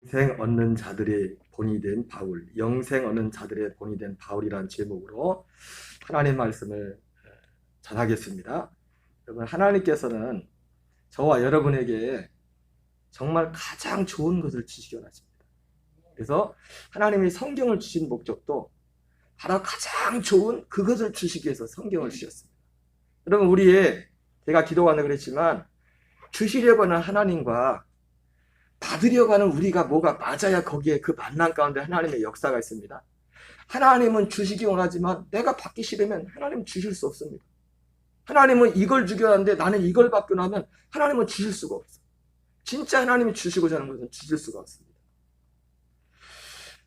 영생 얻는 자들의 본이 된 바울, 영생 얻는 자들의 본이 된 바울이라는 제목으로 하나님 말씀을 전하겠습니다. 여러분, 하나님께서는 저와 여러분에게 정말 가장 좋은 것을 주시기 원하십니다. 그래서 하나님이 성경을 주신 목적도 바로 가장 좋은 그것을 주시기 위해서 성경을 주셨습니다. 여러분, 제가 기도하는 그랬지만 주시려고 하는 하나님과 받으려고 하는 우리가 뭐가 맞아야 거기에 그 만남 가운데 하나님의 역사가 있습니다. 하나님은 주시기 원하지만 내가 받기 싫으면 하나님은 주실 수 없습니다. 하나님은 이걸 주기로 하는데 나는 이걸 받기로 하면 하나님은 주실 수가 없어요. 진짜 하나님이 주시고자 하는 것은 주실 수가 없습니다.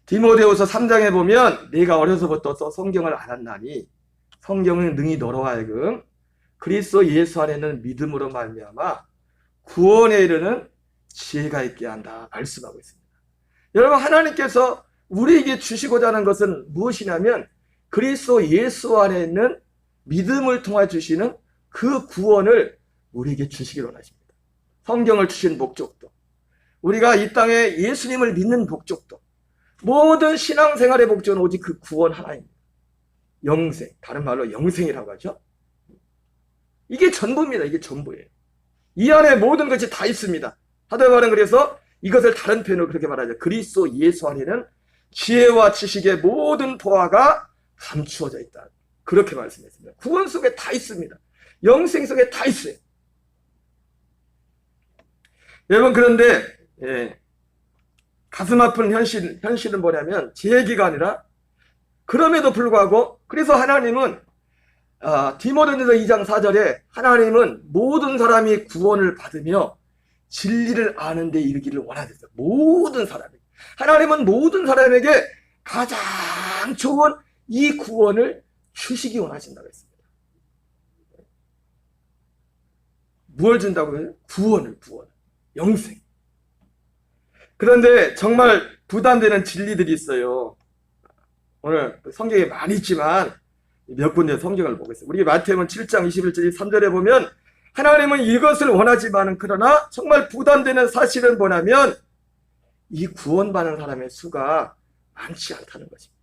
디모데후서 3장에 보면 내가 어려서부터 성경을 알았나니 성경은 능히 너로 하여금 그리스도 예수 안에는 믿음으로 말미암아 구원에 이르는 지혜가 있게 한다 말씀하고 있습니다. 여러분, 하나님께서 우리에게 주시고자 하는 것은 무엇이냐면 그리스도 예수 안에 있는 믿음을 통해 주시는 그 구원을 우리에게 주시기로 원하십니다. 성경을 주신 목적도, 우리가 이 땅에 예수님을 믿는 목적도, 모든 신앙생활의 목적은 오직 그 구원 하나입니다. 영생, 다른 말로 영생이라고 하죠. 이게 전부입니다. 이게 전부예요. 이 안에 모든 것이 다 있습니다. 하다 말은 그래서 이것을 다른 표현으로 그렇게 말하죠. 그리스도 예수 안에는 지혜와 지식의 모든 보화가 감추어져 있다. 그렇게 말씀했습니다. 구원 속에 다 있습니다. 영생 속에 다 있어요. 여러분, 그런데 가슴 아픈 현실은 뭐냐면 제 얘기가 아니라 그럼에도 불구하고 그래서 하나님은 디모데전서 2장 4절에 하나님은 모든 사람이 구원을 받으며 진리를 아는 데 이르기를 원하셨어요. 모든 사람이. 하나님은 모든 사람에게 가장 좋은 이 구원을 주시기 원하신다고 했습니다. 무엇을 준다고 해요? 구원을. 영생. 그런데 정말 부담되는 진리들이 있어요. 오늘 성경에 많이 있지만 몇 군데 성경을 보겠습니다. 우리 마태복음 7장 21절 3절에 보면 하나님은 이것을 원하지만은 그러나 정말 부담되는 사실은 뭐냐면 이 구원받는 사람의 수가 많지 않다는 것입니다.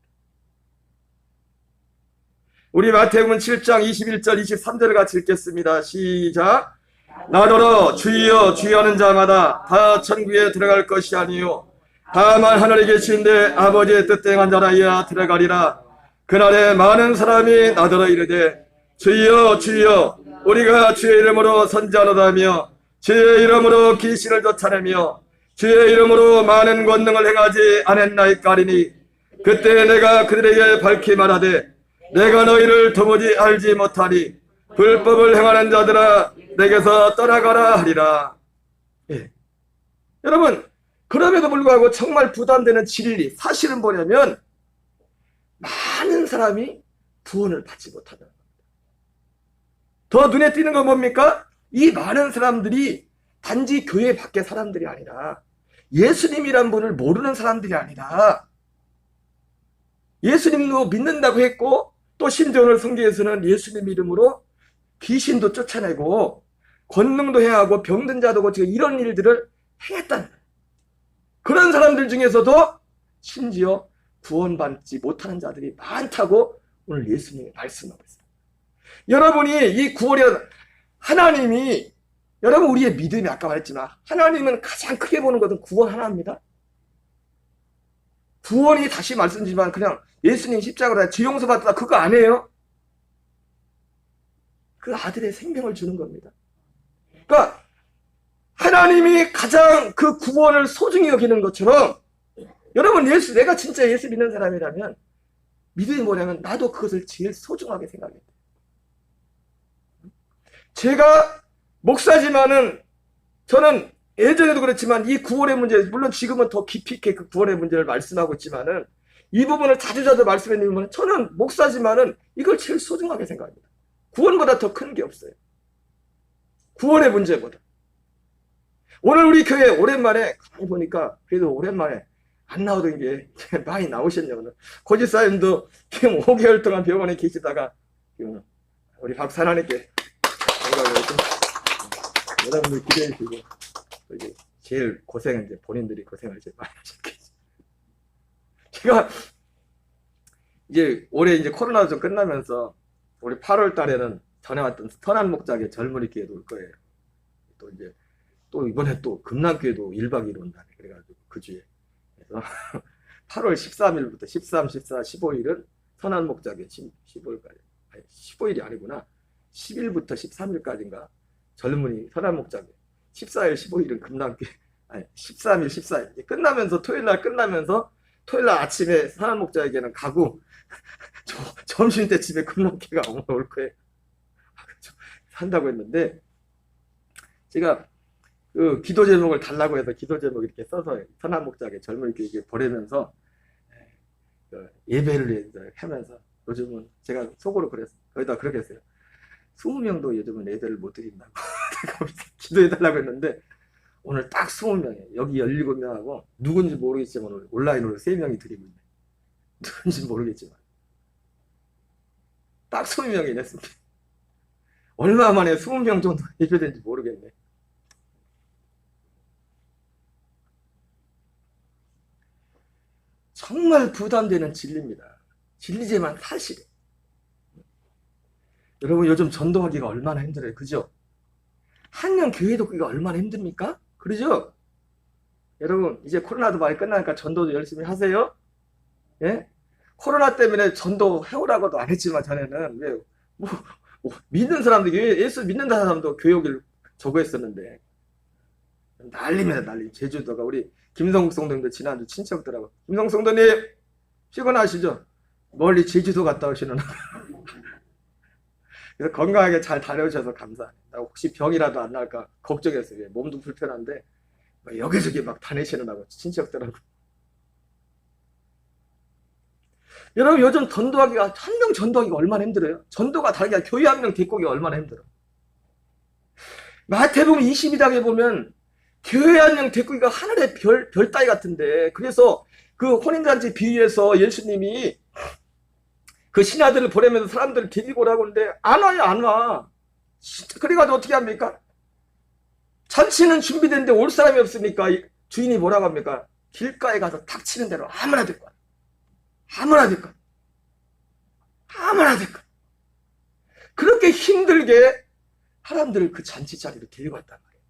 우리 마태복음 7장 21절 23절을 같이 읽겠습니다. 시작. 나더러 주여 주여 하는 자마다 다 천국에 들어갈 것이 아니요 다만 하늘에 계신데 아버지의 뜻대로 행한 자라야 들어가리라. 그날에 많은 사람이 나더러 이르되 주여 주여 우리가 주의 이름으로 선지하노다며 주의 이름으로 귀신을 쫓아내며 주의 이름으로 많은 권능을 행하지 않았나이까 하리니 그때 내가 그들에게 밝히 말하되 내가 너희를 도무지 알지 못하니 불법을 행하는 자들아 내게서 떠나가라 하리라. 여러분, 그럼에도 불구하고 정말 부담되는 진리, 사실은 뭐냐면 많은 사람이 구원을 받지 못한다. 더 눈에 띄는 건 뭡니까? 이 많은 사람들이 단지 교회 밖의 사람들이 아니라 예수님이란 분을 모르는 사람들이 아니라 예수님도 믿는다고 했고 또 심지어 오늘 성경에서는 예수님 이름으로 귀신도 쫓아내고 권능도 행하고 병든 자도 고치고 이런 일들을 행했다는 그런 사람들 중에서도 심지어 구원받지 못하는 자들이 많다고 오늘 예수님이 말씀하고 있습니다. 여러분이 이 구원이라는 하나님이 여러분 우리의 믿음이 아까 말했지만 하나님은 가장 크게 보는 것은 구원 하나입니다. 구원이 다시 말씀드리지만 그냥 예수님 십자가로 죄 용서 받다 그거 아니에요. 그 아들의 생명을 주는 겁니다. 그러니까 하나님이 가장 그 구원을 소중히 여기는 것처럼 여러분 내가 진짜 예수 믿는 사람이라면 믿음이 뭐냐면 나도 그것을 제일 소중하게 생각해요. 제가 목사지만은 저는 예전에도 그렇지만 이 구원의 문제, 물론 지금은 더 깊이 있게 그 구원의 문제를 말씀하고 있지만은 이 부분을 자주 말씀해드리면 저는 목사지만은 이걸 제일 소중하게 생각합니다. 구원보다 더 큰 게 없어요. 구원의 문제보다. 오늘 우리 교회 오랜만에 가만히 보니까 그래도 오랜만에 안 나오던 게 많이 나오셨냐고요. 고집사님도 지금 5개월 동안 병원에 계시다가 우리 박사 하나님께 여러분들 기대해 주시고 이제 제일 고생은 이제 본인들이 고생을 제일 많이 하셨겠죠. 제가 이제 올해 이제 코로나가 좀 끝나면서 우리 8월 달에는 전에 왔던 선한 목장의 젊은이 기회도 올 거예요. 또 이제 또 이번에 또 금남교회도 1박 2일 온다네. 그래가지고 그 주에. 그래서 8월 13일부터 13, 14, 15일은 선한 목장의 15일까지. 아니, 15일이 아니구나. 10일부터 13일까지인가. 젊은이 선한 목장의. 14일, 15일은 금남교회. 아니, 13일, 14일. 끝나면서 토요일 날 끝나면서 토요일 날 아침에 선한 목장에게는 가고 점심 때 집에 금남교회가 올 거예요. 산다고 했는데 제가 그 기도 제목을 달라고 해서 기도 제목 이렇게 써서 선한 목장에 젊은이 교회 보내면서 예배를 하면서 요즘은 제가 속으로 그랬어요. 거기다 그렇게 했어요. 20명도 요즘은 예배를 못 드린다고 기도해 달라고 했는데 오늘 딱 20명이에요. 여기 17명하고 누군지 모르겠지만 오늘 온라인으로 3명이 드리고 있네. 누군지 모르겠지만 딱 20명이 냈습니다. 얼마 만에 20명 정도 예배된지 모르겠네. 정말 부담되는 진리입니다. 진리지만 사실이에요. 여러분 요즘 전도하기가 얼마나 힘들어요. 그죠? 한년 교회 돕기가 얼마나 힘듭니까? 그러죠? 여러분 이제 코로나도 많이 끝나니까 전도도 열심히 하세요. 예? 코로나 때문에 전도 해오라고도 안 했지만 전에는 왜 믿는 사람도 예수 믿는 사람도 교육을 저거했었는데 난리입니다. 난리. 제주도가 우리 김성국 성도님도 지난주 친척들하고 김성국 성도님 피곤하시죠? 멀리 제주도 갔다 오시는 그래서 건강하게 잘 다녀오셔서 감사합니다. 혹시 병이라도 안 날까 걱정했어요. 몸도 불편한데 여기저기 막 다니시느라고 친척들하고. 여러분 요즘 전도하기가 한 명 전도하기가 얼마나 힘들어요. 전도가 다른 게 아니라 교회 한 명 데리고 오기가 얼마나 힘들어. 마태복음 22장에 보면 교회 한 명 데리고 오기가 하늘의 별 따위 같은데 그래서 그 혼인잔치 비유에서 예수님이 그 신하들을 보내면서 사람들을 데리고 오라고 하는데 안 와요. 안 와. 진짜 그래가지고 어떻게 합니까? 잔치는 준비됐는데 올 사람이 없으니까 주인이 뭐라고 합니까? 길가에 가서 닥치는 대로 아무나 데리고 와. 아무나 데리고 와. 아무나 데리고 와. 그렇게 힘들게 사람들을 그 잔치 자리로 데리고 왔단 말이에요.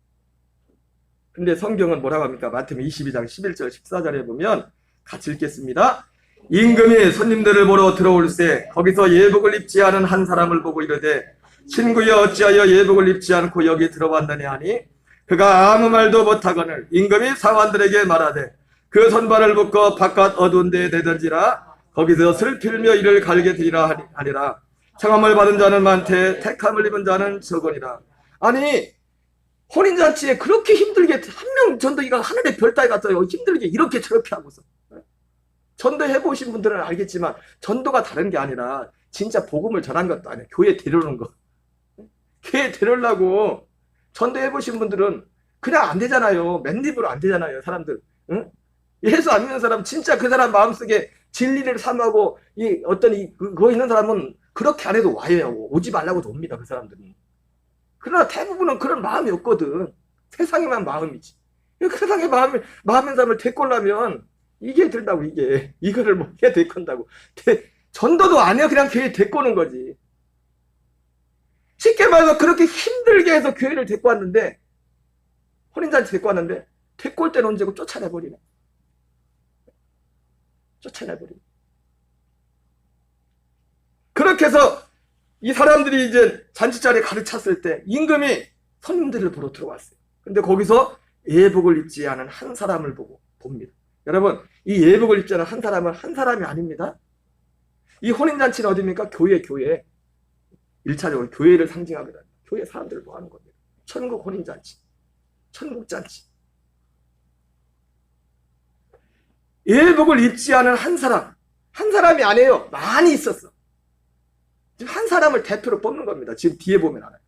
근데 성경은 뭐라고 합니까? 마태복음 22장 11절 14절에 보면 같이 읽겠습니다. 임금이 손님들을 보러 들어올세 거기서 예복을 입지 않은 한 사람을 보고 이르되 친구여 어찌하여 예복을 입지 않고 여기 들어왔느냐 하니 그가 아무 말도 못하거늘 임금이 상관들에게 말하되 그 손발을 묶어 바깥 어두운 데에 내던지라 거기서 슬필며 이를 갈게 되리라 하니라. 청함을 받은 자는 많되 택함을 입은 자는 적으니라. 아니 혼인잔치에 그렇게 힘들게 한 명 전도기가 하늘의 별 따위 같아요. 힘들게 이렇게 저렇게 하고서 전도해보신 분들은 알겠지만 전도가 다른 게 아니라 진짜 복음을 전한 것도 아니에요. 교회 데려오는 거. 교회 데려오려고 전도해보신 분들은 그냥 안 되잖아요. 맨입으로 안 되잖아요. 사람들. 응? 예수 안 믿는 사람 진짜 그 사람 마음속에 진리를 삼하고 그거 있는 사람은 그렇게 안 해도 와요. 오지 말라고도 옵니다. 그 사람들은. 그러나 대부분은 그런 마음이 없거든. 세상에만 마음이지. 그 세상의 마음인 사람을 데리고 오려면 이게 들다고 이거를 뭐 해야 데리고 온다고. 전도도 안 해요. 그냥 교회 데리고 오는 거지. 쉽게 말해서 그렇게 힘들게 해서 교회를 데리고 왔는데 혼인잔치 데리고 왔는데 데리고 올 때는 언제고 쫓아내버리네. 쫓아내버리네. 그렇게 해서 이 사람들이 이제 잔치자리에 가득 찼을 때 임금이 손님들을 보러 들어왔어요. 근데 거기서 예복을 입지 않은 한 사람을 보고 봅니다. 여러분 이 예복을 입지 않은 한 사람은 한 사람이 아닙니다. 이 혼인잔치는 어디입니까? 교회. 1차적으로 교회를 상징하거든요. 교회 사람들을 뭐 하는 겁니다. 천국 혼인잔치. 천국잔치. 예복을 입지 않은 한 사람이 아니에요. 많이 있었어. 지금 한 사람을 대표로 뽑는 겁니다. 지금 뒤에 보면 알아요.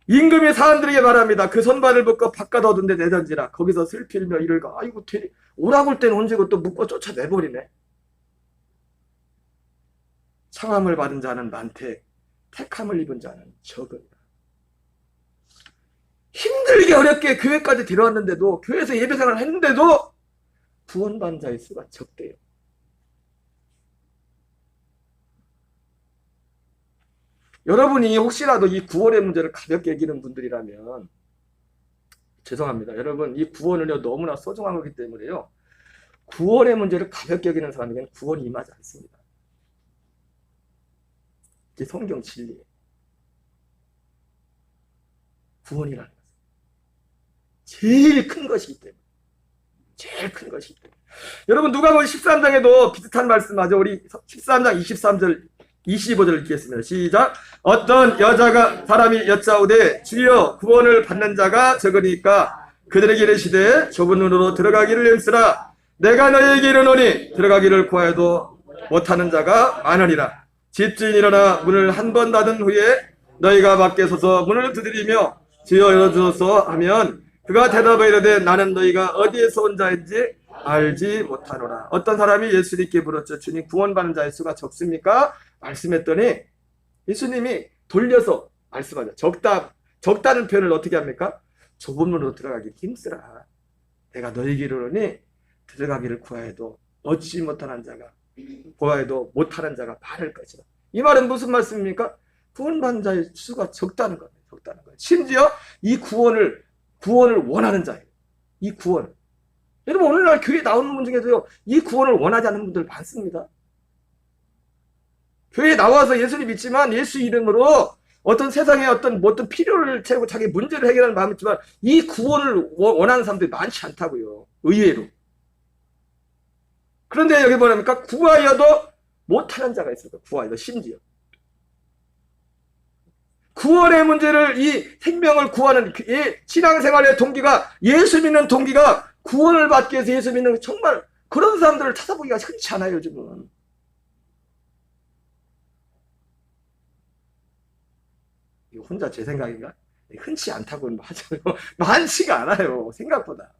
임금이 사람들에게 말합니다. 그 손발을 묶어 바깥 어두운 데 내던지라. 거기서 슬피며 이를 가. 아이고 오라고 할 때는 언제고 또 묶어 쫓아내버리네. 청함을 받은 자는 많되 택함을 입은 자는 적으니라. 힘들게 어렵게 교회까지 데려왔는데도, 교회에서 예배생활을 했는데도 구원받은 자의 수가 적대요. 여러분이 혹시라도 이 구원의 문제를 가볍게 여기는 분들이라면 죄송합니다. 여러분, 이 구원은요 너무나 소중한 거기 때문에요, 구원의 문제를 가볍게 여기는 사람에게는 구원이 임하지 않습니다. 이게 성경 진리예요. 구원이라는 것은 제일 큰 것이기 때문에, 제일 큰 것이기 때문에. 여러분, 누가복음 13장에도 비슷한 말씀하죠. 우리 13장 23절 25절 읽겠습니다. 시작. 어떤 여자가 사람이 여짜오되 주여 구원을 받는 자가 적으니까 그들에게 이르시되 좁은 문으로 들어가기를 힘쓰라. 내가 너희에게 이르노니 들어가기를 구하여도 못하는 자가 많으니라. 집주인이 일어나 문을 한 번 닫은 후에 너희가 밖에 서서 문을 두드리며 주여 열어주소서 하면 그가 대답하여 이르되 나는 너희가 어디에서 온 자인지 알지 못하노라. 어떤 사람이 예수님께 물었죠. 주님, 구원받는 자의 수가 적습니까? 말씀했더니 예수님이 돌려서 말씀하죠. 적다는 표현을 어떻게 합니까? 좁은 문으로 들어가기 힘쓰라. 내가 너희에게 이르노니 들어가기를 구하여도 얻지 못하는 자가, 구하여도 못하는 자가 많을 것이다. 이 말은 무슨 말씀입니까? 구원받는 자의 수가 적다는 거예요. 적다는 거예요. 심지어 이 구원을 원하는 자예요. 이 구원을. 여러분, 오늘날 교회에 나오는 분 중에도요, 이 구원을 원하지 않는 분들 많습니다. 교회에 나와서 예수를 믿지만 예수 이름으로 어떤 세상에 어떤 필요를 채우고 자기 문제를 해결하는 마음이 있지만 이 구원을 원하는 사람들이 많지 않다고요. 의외로. 그런데 여기 뭐랍니까? 구하여도 못하는 자가 있습니다. 구하여도 심지어. 구원의 문제를, 이 생명을 구하는 이 신앙생활의 동기가, 예수 믿는 동기가 구원을 받기 위해서 예수 믿는, 정말 그런 사람들을 찾아보기가 흔치 않아요, 요즘은. 이거 혼자 제 생각인가? 흔치 않다고는 맞아요. 많지가 않아요, 생각보다.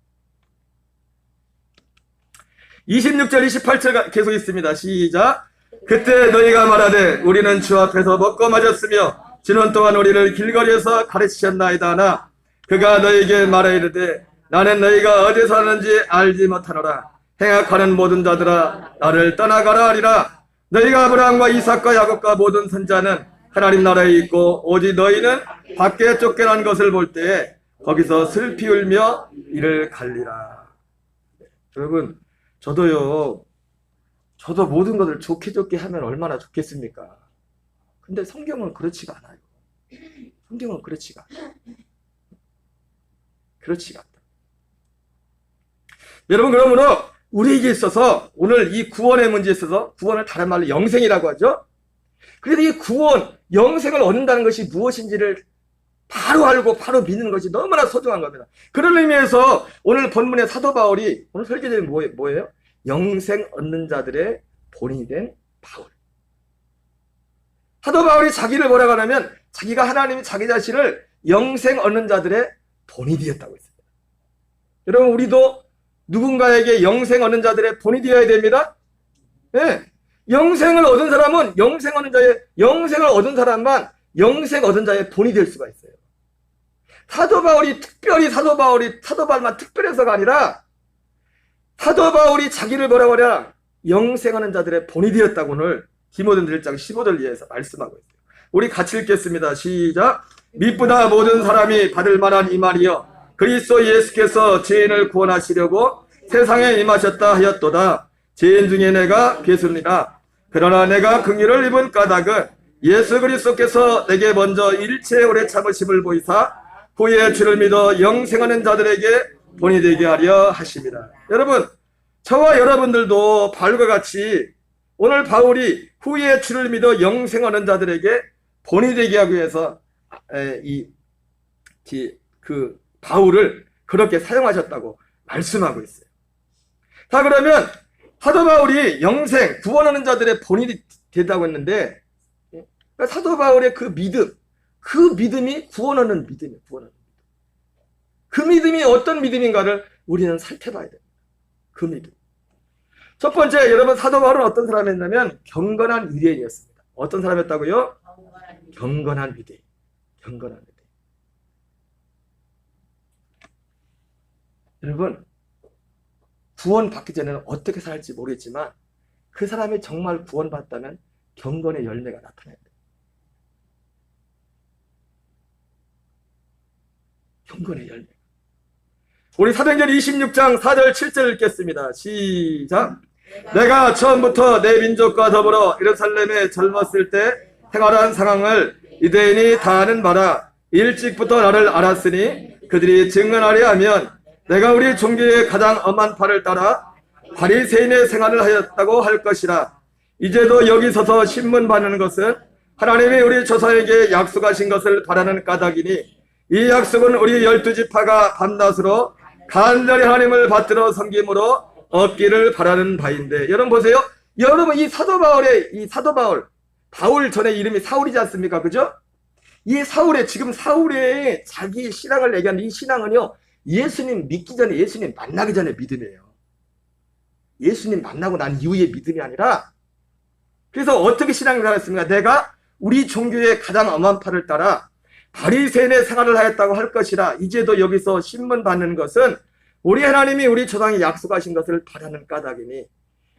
26절 28절 계속 있습니다. 시작. 그때 너희가 말하되 우리는 주 앞에서 먹고 마셨으며 주는 또한 우리를 길거리에서 가르치셨나이다 하나 그가 너희에게 말하여 이르되 나는 너희가 어디서 사는지 알지 못하노라. 행악하는 모든 자들아 나를 떠나가라 하리라. 너희가 아브라함과 이삭과 야곱과 모든 선자는 하나님 나라에 있고 오직 너희는 밖에 쫓겨난 것을 볼 때에 거기서 슬피 울며 이를 갈리라. 여러분, 저도 모든 것을 좋게 하면 얼마나 좋겠습니까? 근데 성경은 그렇지가 않아요. 성경은 그렇지가 않아요. 그렇지가 않다. 여러분, 그러므로 우리에게 있어서 오늘 이 구원의 문제에 있어서, 구원을 다른 말로 영생이라고 하죠. 그래서 이 구원, 영생을 얻는다는 것이 무엇인지를 바로 알고 바로 믿는 것이 너무나 소중한 겁니다. 그런 의미에서 오늘 본문의 사도 바울이, 오늘 설교 제목이 뭐예요? 영생 얻는 자들의 본이 된 바울. 사도 바울이 자기를 뭐라고 하냐면 자기가 하나님이 자기 자신을 영생 얻는 자들의 본이 되었다고 했습니다. 여러분, 우리도 누군가에게 영생 얻는 자들의 본이 되어야 됩니다. 네. 영생을 얻은 사람은 영생을 얻은 사람만 영생 얻은 자의 본이 될 수가 있어요. 사도 바울만 특별해서가 아니라 사도 바울이 자기를 뭐라고 하냐, 영생하는 자들의 본이 되었다고 오늘 디모데 1장 15절 이하에서 말씀하고 있어요. 우리 같이 읽겠습니다. 시작. 미쁘다 모든 사람이 받을 만한 이 말이여 그리스도 예수께서 죄인을 구원하시려고 세상에 임하셨다 하였도다. 죄인 중에 내가 괴수니라. 그러나 내가 긍휼을 입은 까닭은 예수 그리스도께서 내게 먼저 일체 오래 참으심을 보이사 후에 주를 믿어 영생하는 자들에게 본이 되게 하려 하십니다. 여러분, 저와 여러분들도 바울과 같이 오늘 바울이 후에 주를 믿어 영생하는 자들에게 본이 되게 하기 위해서 그 바울을 그렇게 사용하셨다고 말씀하고 있어요. 자, 그러면 사도 바울이 영생, 구원하는 자들의 본이 되다고 했는데, 사도 바울의 그 믿음이 구원하는 믿음이에요. 그 믿음이 어떤 믿음인가를 우리는 살펴봐야 됩니다. 그 믿음. 첫 번째, 여러분, 사도 바울은 어떤 사람이었냐면 경건한 유대인이었습니다. 어떤 사람이었다고요? 경건한 유대인. 여러분, 구원받기 전에는 어떻게 살지 모르겠지만 그 사람이 정말 구원받다면 경건의 열매가 나타나야 돼요. 경건의 열매. 우리 사도행전 26장 4절 7절 읽겠습니다. 시작. 내가 처음부터 내 민족과 더불어 예루살렘에 젊었을 때 생활한 상황을 유대인이 다 아는 바라. 일찍부터 나를 알았으니 그들이 증언하려 하면 내가 우리 종교의 가장 엄한 바를 따라 바리새인의 생활을 하였다고 할 것이라. 이제도 여기 서서 신문 받는 것은 하나님이 우리 조상에게 약속하신 것을 바라는 까닭이니 이 약속은 우리 12지파가 밤낮으로 간절히 하나님을 받들어 섬김으로 얻기를 바라는 바인데. 여러분 보세요. 여러분 이 사도 바울, 바울 전에 이름이 사울이지 않습니까? 그죠? 이 지금 사울의 자기 신앙을 얘기하는 이 신앙은요, 예수님 믿기 전에, 예수님 만나기 전에 믿음이에요. 예수님 만나고 난 이후의 믿음이 아니라. 그래서 어떻게 신앙을 하였습니까? 내가 우리 종교의 가장 엄한 팔을 따라 바리새인의 생활을 하였다고 할 것이라. 이제도 여기서 신문 받는 것은 우리 하나님이 우리 조상이 약속하신 것을 바라는 까닭이니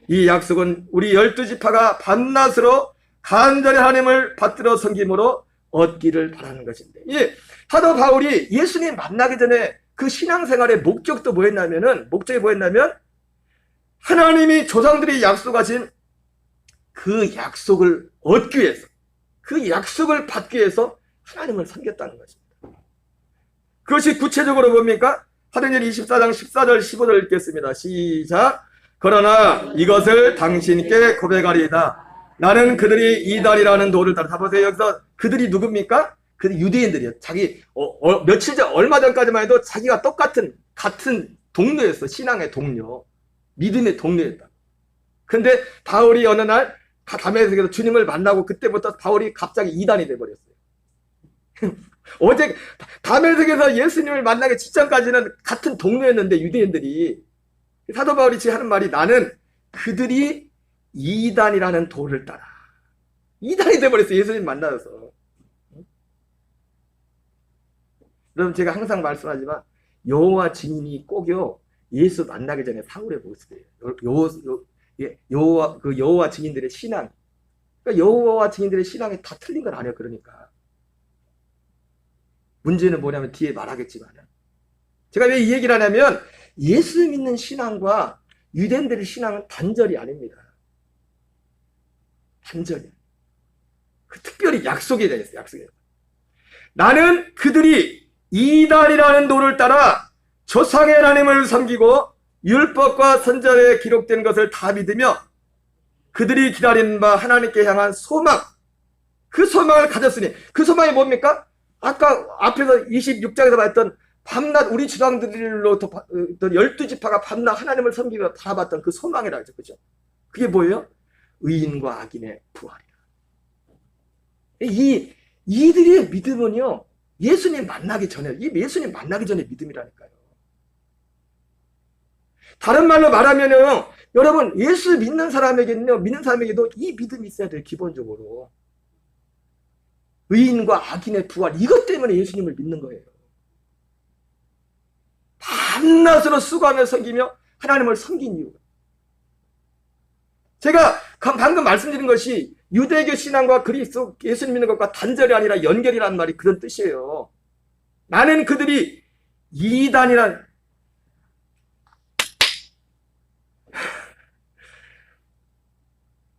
이 약속은 우리 12지파가 밤낮으로 간절히 하나님을 받들어 섬김으로 얻기를 바라는 것인데. 예, 사도 바울이 예수님 만나기 전에 그 신앙생활의 목적이 뭐였냐면 하나님이 조상들이 약속하신 그 약속을 얻기 위해서, 그 약속을 받기 위해서 하나님을 섬겼다는 것입니다. 그것이 구체적으로 뭡니까? 사도행전 24장 14절 15절 읽겠습니다. 시작. 그러나 이것을 당신께 고백하리이다. 나는 그들이 이단이라는 도를 따라. 다 보세요. 여기서 그들이 누굽니까? 그들이 유대인들이에요. 며칠 전, 얼마 전까지만 해도 자기가 같은 동료였어. 신앙의 동료. 믿음의 동료였다. 근데 바울이 어느 날 다메섹에서 주님을 만나고 그때부터 바울이 갑자기 이단이 돼버렸어요. 어제 다메섹에서 예수님을 만나기 직전까지는 같은 동료였는데 유대인들이. 사도 바울이 지금 하는 말이 나는 그들이 이단이라는 도를 따라. 이단이 돼버렸어요. 예수님 만나서. 여러분 제가 항상 말씀하지만 여호와 증인이 꼭요 예수 만나기 전에 사울의 모습이에요. 여호와 증인들의 신앙. 그러니까 여호와 증인들의 신앙이 다 틀린 건 아니에요. 그러니까 문제는 뭐냐면 뒤에 말하겠지만 제가 왜 이 얘기를 하냐면 예수 믿는 신앙과 유대인들의 신앙은 단절이 아닙니다. 단절이. 그 특별히 약속에 대해서 약속이에요. 나는 그들이 이단이라는 도를 따라 조상의 하나님을 섬기고 율법과 선전에 기록된 것을 다 믿으며 그들이 기다리는 바 하나님께 향한 소망, 그 소망을 가졌으니 그 소망이 뭡니까? 아까 앞에서 26장에서 말했던 밤낮 우리 조상들로부터 12지파가 밤낮 하나님을 섬기며 바라봤던 그 소망이라 하죠. 그죠? 그게 뭐예요? 의인과 악인의 부활이라. 이들의 믿음은요, 예수님 만나기 전에 믿음이라니까요. 다른 말로 말하면요, 여러분, 예수 믿는 사람에게도 이 믿음이 있어야 돼요, 기본적으로. 의인과 악인의 부활, 이것 때문에 예수님을 믿는 거예요. 밤낮으로 수고하며 섬기며 하나님을 섬긴 이유가. 제가 방금 말씀드린 것이 유대교 신앙과 그리스도 예수님 믿는 것과 단절이 아니라 연결이라는 말이 그런 뜻이에요. 나는 그들이 이단이란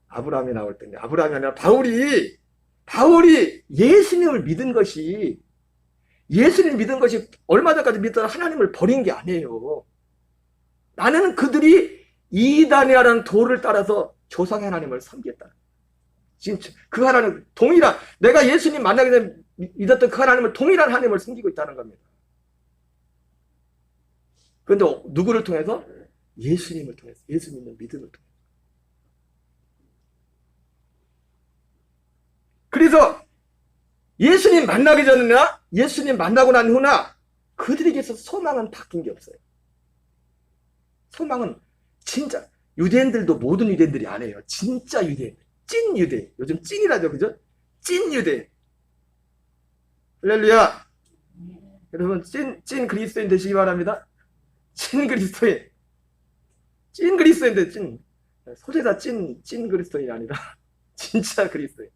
아브라함이 나올 텐데 아브라함이 아니라 바울이 예수님을 믿은 것이 얼마 전까지 믿던 하나님을 버린 게 아니에요. 나는 그들이 이단이라는 도를 따라서 조상의 하나님을 섬겼다. 지금 그 하나님 내가 예수님 만나기 전에 믿었던 그 하나님을 동일한 하나님을 섬기고 있다는 겁니다. 그런데 누구를 통해서? 예수님을 통해서, 예수 믿는 믿음을 통해서. 그래서 예수님 만나기 전이나 예수님 만나고 난 후나 그들에게서 소망은 바뀐 게 없어요. 소망은 진짜 유대인들도 모든 유대인들이 아니에요. 진짜 유대인, 찐 유대인. 요즘 찐이라죠, 그죠? 찐 유대인. 할렐루야. 여러분 찐 그리스도인 되시기 바랍니다. 찐 그리스도인. 찐 그리스도인데, 소재다 찐 그리스도인이 아니라, 진짜 그리스도인.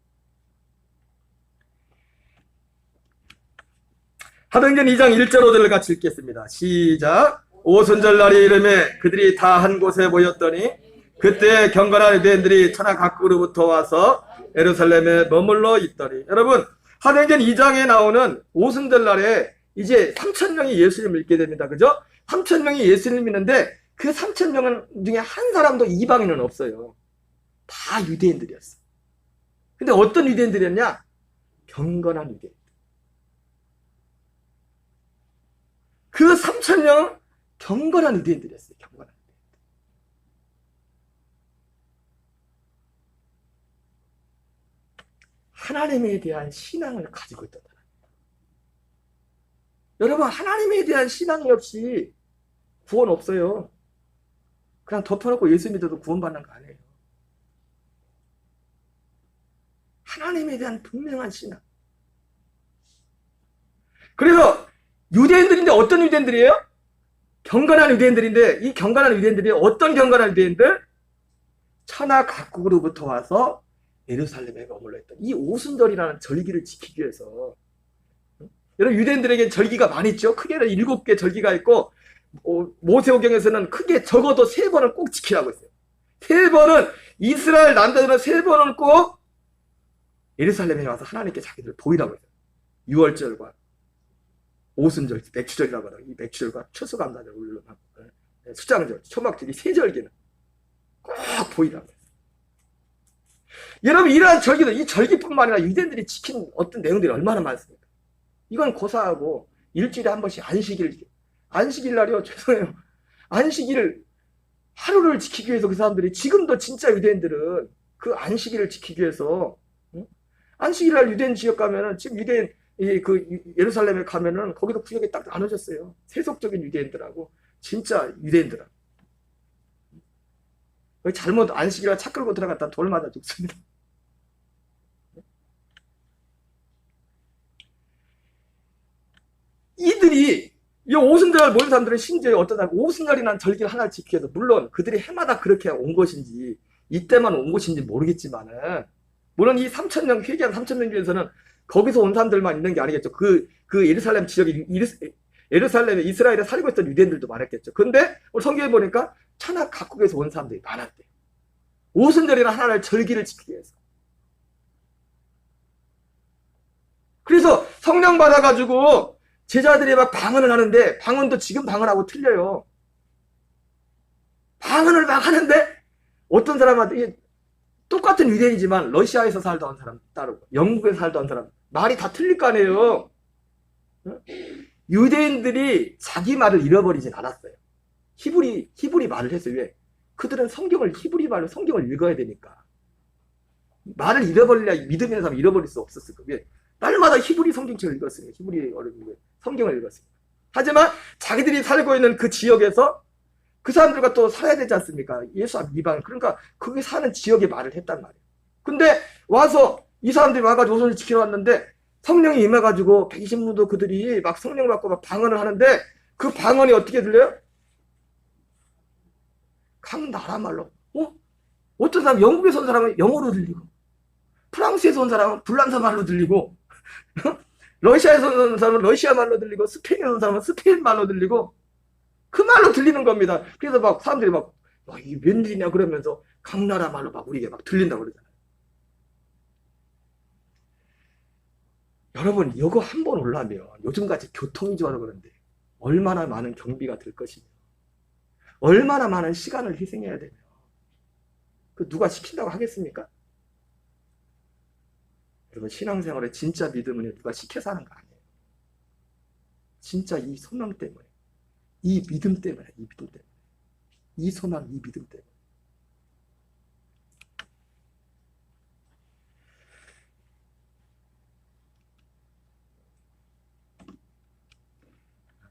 사도행전 2장 1절 5절을 같이 읽겠습니다. 시작. 오순절날이 이름에 그들이 다 한 곳에 모였더니 그때 경건한 유대인들이 천하 각국으로부터 와서 예루살렘에 머물러 있더니. 여러분, 사도행전 2장에 나오는 오순절날에 이제 3,000명이 예수님을 믿게 됩니다. 그죠? 3,000명이 예수님을 믿는데 그 3,000명 중에 한 사람도 이방인은 없어요. 다 유대인들이었어. 근데 어떤 유대인들이었냐? 경건한 유대인. 그 3,000명은 경건한 유대인들이었어요. 경건한 유대인들. 하나님에 대한 신앙을 가지고 있던 사람. 여러분, 하나님에 대한 신앙이 없이 구원 없어요. 그냥 덮어놓고 예수 믿어도 구원받는 거 아니에요. 하나님에 대한 분명한 신앙. 그래서 유대인들인데 어떤 유대인들이에요? 경건한 유대인들인데, 이 경건한 유대인들이 어떤 경건한 유대인들? 천하 각국으로부터 와서 예루살렘에 머물러 있던 이 오순절이라는 절기를 지키기 위해서. 여러분, 유대인들에게 절기가 많이 있죠. 크게는 7개 절기가 있고, 모세오경에서는 크게 적어도 3번은 꼭 지키라고 했어요. 3번은, 이스라엘 남자들은 3번은 꼭 예루살렘에 와서 하나님께 자기들을 보이라고 했어요. 6월절과 오순절, 맥추절이라고 하죠. 이 맥추절과 추수감사절, 수장절, 초막절, 이 3절기는 꼭 보이라고 했어요. 여러분, 이러한 절기들, 이 절기뿐만 아니라 유대인들이 지킨 어떤 내용들이 얼마나 많습니까? 이건 고사하고 일주일에 한 번씩 안식일 날이요. 죄송해요. 안식일을 하루를 지키기 위해서 그 사람들이, 지금도 진짜 유대인들은 그 안식일을 지키기 위해서, 안식일 날 유대인 지역 가면은, 지금 유대인 예루살렘에 가면은 거기도 구역에 딱 나눠졌어요. 세속적인 유대인들하고 진짜 유대인들하고. 잘못 안식일날 차 끌고 들어갔다 돌 맞아 죽습니다. 이들이 이 오순절 모인 사람들은 심지어 어떤 사람 오순절이라는 절기를 하나를 지키기 위해서, 물론 그들이 해마다 그렇게 온 것인지 이때만 온 것인지 모르겠지만은, 물론 이 3,000명, 회개한 3,000명 중에서는 거기서 온 사람들만 있는 게 아니겠죠. 그 예루살렘 지역에, 예루살렘에 이스라엘에 살고 있던 유대인들도 많았겠죠. 근데 오늘 성경에 보니까 천하 각국에서 온 사람들이 많았대요. 오순절이라는 하나의 절기를 지키기 위해서. 그래서 성령 받아가지고 제자들이 막 방언을 하는데, 방언도 지금 방언하고 틀려요. 방언을 막 하는데 어떤 사람한테, 똑같은 유대인이지만 러시아에서 살던 사람 따르고 영국에서 살던 사람, 말이 다 틀릴 거 아니에요. 유대인들이 자기 말을 잃어버리진 않았어요. 히브리 말을 했어요. 왜? 그들은 성경을, 히브리 말로 성경을 읽어야 되니까. 말을 잃어버리려, 믿음 있는 사람 잃어버릴 수 없었을 거예요. 왜? 날마다 히브리 성경책을 읽었으니까. 히브리 성경을 읽었으니까. 하지만 자기들이 살고 있는 그 지역에서 그 사람들과 또 살아야 되지 않습니까? 예수 앞 이방. 그러니까 거기 사는 지역의 말을 했단 말이에요. 근데 와서 이 사람들이 와가지고 오순절 지키러 왔는데 성령이 임해가지고 120년도 그들이 막 성령 받고 막 방언을 하는데, 그 방언이 어떻게 들려요? 각 나라 말로. 어떤 사람, 영국에서 온 사람은 영어로 들리고, 프랑스에서 온 사람은 불란서 말로 들리고, 러시아에서 온 사람은 러시아 말로 들리고, 스페인에서 온 사람은 스페인 말로 들리고, 그 말로 들리는 겁니다. 그래서 막 사람들이 막, 이게 웬일이냐 그러면서 각 나라 말로 막 우리에게 막 들린다고 그러잖아요. 여러분, 이거 한 번 올라면 요즘같이 교통이 좋아서 그런데 얼마나 많은 경비가 들 것이며, 얼마나 많은 시간을 희생해야 되며, 그 누가 시킨다고 하겠습니까? 여러분, 신앙생활에 진짜 믿음은 누가 시켜서 하는 거 아니에요. 진짜 이 소망 때문에, 이 믿음 때문에, 이 소망, 이 믿음 때문에.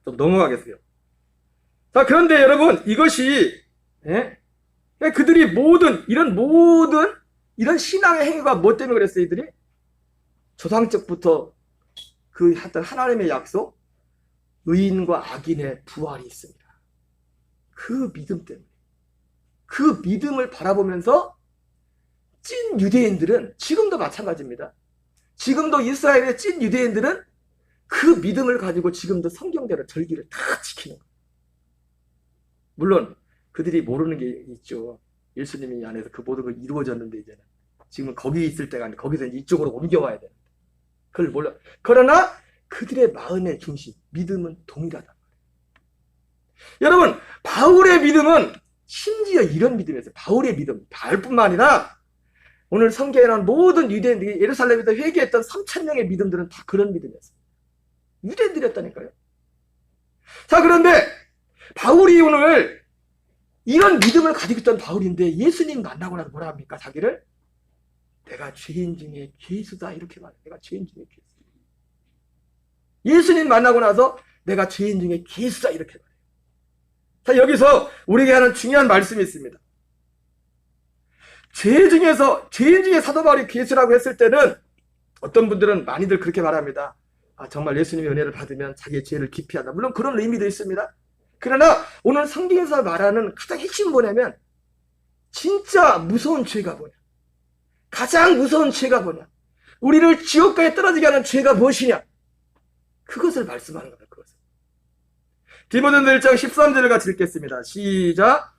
좀 넘어가겠어요. 자, 그런데 여러분, 이것이, 그들이 이런 신앙의 행위가 뭐 때문에 그랬어요, 이들이? 조상적부터 그 하나님의 약속, 의인과 악인의 부활이 있습니다. 그 믿음 때문에. 그 믿음을 바라보면서 찐 유대인들은 지금도 마찬가지입니다. 지금도 이스라엘의 찐 유대인들은 그 믿음을 가지고 지금도 성경대로 절기를 다 지키는 거예요. 물론 그들이 모르는 게 있죠. 예수님이 안에서 그 모든 걸 이루어졌는데 이제는 지금은 거기 있을 때가 아니라 거기서 이쪽으로 옮겨와야 되는데 그걸 몰라. 그러나 그들의 마음의 중심, 믿음은 동일하다. 여러분, 바울의 믿음은 심지어 이런 믿음이었어요. 바울의 믿음, 바울뿐만 아니라 오늘 성경에 나온 모든 유대인들이 예루살렘에서 회개했던 3,000명의 믿음들은 다 그런 믿음이었어요. 유대인들이었다니까요. 자, 그런데 바울이 오늘 이런 믿음을 가지고 있던 바울인데 예수님 만나고 나서 뭐라 합니까? 자기를 내가 죄인 중에 괴수다 이렇게 말해요. 내가 죄인 중에 괴수. 예수님 만나고 나서 내가 죄인 중에 괴수다 이렇게 말해요. 자, 여기서 우리에게 하는 중요한 말씀이 있습니다. 죄인 중에 사도 바울이 괴수라고 했을 때는 어떤 분들은 많이들 그렇게 말합니다. 아, 정말 예수님의 은혜를 받으면 자기의 죄를 기피한다. 물론 그런 의미도 있습니다. 그러나 오늘 성경에서 말하는 가장 핵심은 뭐냐면 진짜 무서운 죄가 뭐냐. 가장 무서운 죄가 뭐냐. 우리를 지옥가에 떨어지게 하는 죄가 무엇이냐. 그것을 말씀하는 겁니다. 그것을. 디모데전서 1장 13절을 같이 읽겠습니다. 시작.